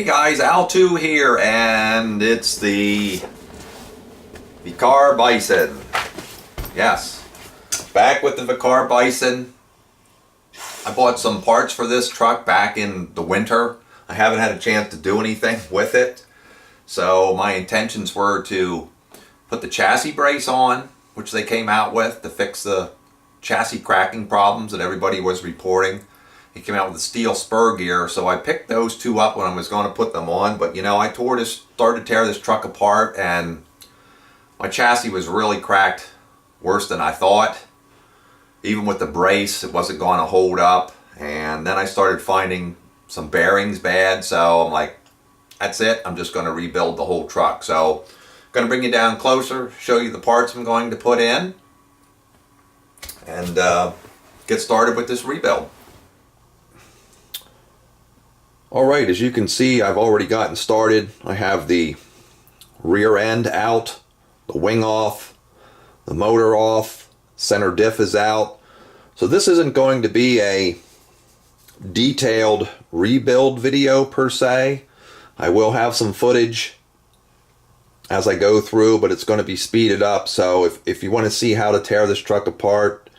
guys, Al2 here, and it's the Vkar Bison. Yes, back with the Vkar Bison. I bought some parts for this truck back in the winter. I haven't had a chance to do anything with it. So my intentions were to put the chassis brace on, which they came out with to fix the chassis cracking problems that everybody was reporting. He came out with the steel spur gear, so I picked those two up when I was going to put them on. But you know, I started to tear this truck apart, and my chassis was really cracked worse than I thought. Even with the brace, it wasn't going to hold up. And then I started finding some bearings bad, so I'm like, that's it. I'm just going to rebuild the whole truck. So I'm going to bring you down closer, show you the parts I'm going to put in, and get started with this rebuild. Alright, as you can see, I've already gotten started. I have the rear end out, the wing off, the motor off, center diff is out. So this isn't going to be a detailed rebuild video per se. I will have some footage as I go through, but it's going to be speeded up. So if you want to see how to tear this truck apart,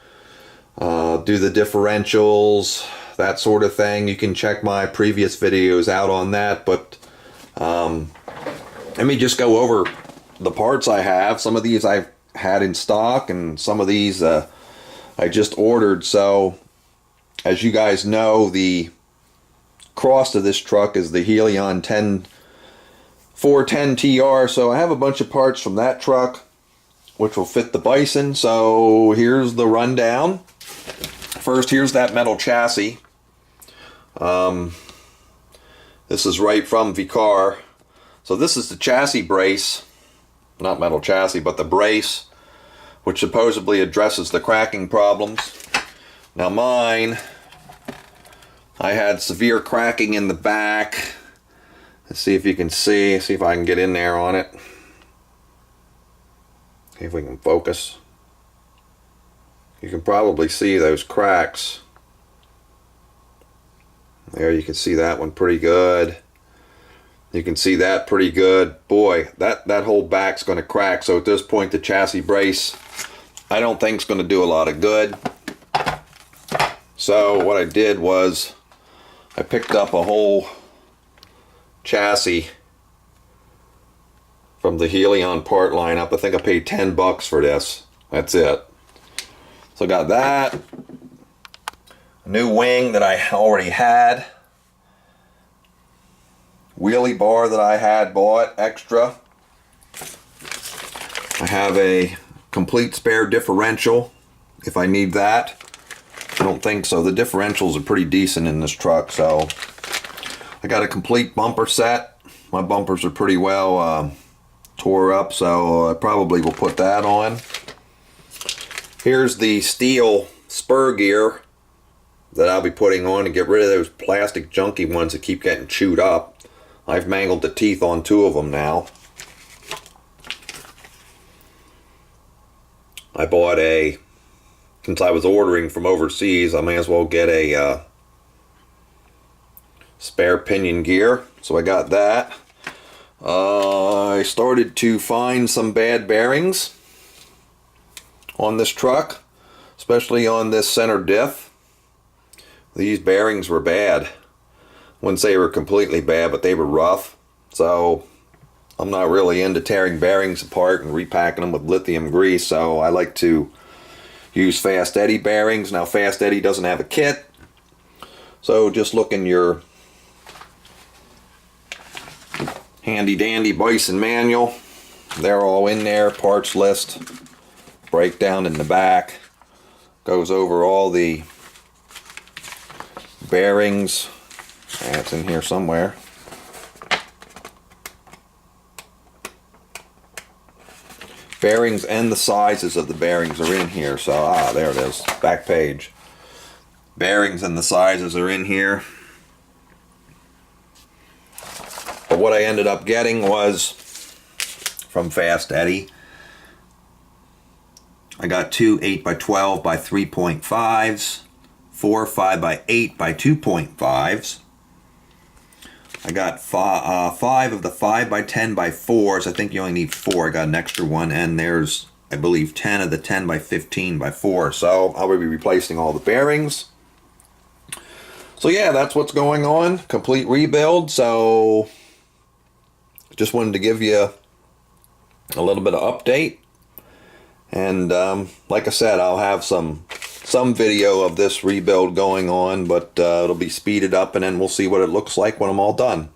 do the differentials, that sort of thing, you can check my previous videos out on that. But let me just go over the parts I have. Some of these I've had in stock, and some of these I just ordered. So as you guys know, the cross of this truck is the Helion 410 TR. So I have a bunch of parts from that truck which will fit the Bison. So here's the rundown. First, here's that metal chassis. This is right from Vkar. So this is the chassis brace, not metal chassis, but the brace, which supposedly addresses the cracking problems. Now mine, I had severe cracking in the back. Let's see if you can see if I can get in there on it. See if we can focus. You can probably see those cracks. There, you can see that one pretty good. You can see that pretty good. Boy, that whole back's going to crack. So at this point, the chassis brace, I don't think it's going to do a lot of good. So what I did was I picked up a whole chassis from the Helion part lineup. I think I paid 10 bucks for this. That's it. So I got that. A new wing that I already had. Wheelie bar that I had bought extra. I have a complete spare differential if I need that. I don't think so. The differentials are pretty decent in this truck. So I got a complete bumper set. My bumpers are pretty well tore up, so I probably will put that on. Here's the steel spur gear that I'll be putting on to get rid of those plastic junky ones that keep getting chewed up. I've mangled the teeth on 2 of them now. I bought since I was ordering from overseas, I may as well get a spare pinion gear. So I got that. I started to find some bad bearings on this truck, especially on this center diff. These bearings were bad. Wouldn't say they were completely bad, but they were rough. So I'm not really into tearing bearings apart and repacking them with lithium grease, so I like to use Fast Eddy bearings. Now Fast Eddy doesn't have a kit, so just look in your handy dandy Bison manual. They're all in there. Parts list, breakdown in the back, goes over all the bearings. It's in here somewhere. Bearings and the sizes of the bearings are in here. So there it is, back page. Bearings and the sizes are in here. But what I ended up getting was from Fast Eddy. I got 2 8x12 by 3.5s, 4 5x8 by 2.5s. I got five of the 5x10x4s. I think you only need 4. I got an extra one, and there's, I believe, 10 of the 10x15x4. So I will be replacing all the bearings. So yeah, that's what's going on. Complete rebuild. So just wanted to give you a little bit of update. And like I said, I'll have some video of this rebuild going on, but it'll be speeded up, and then we'll see what it looks like when I'm all done.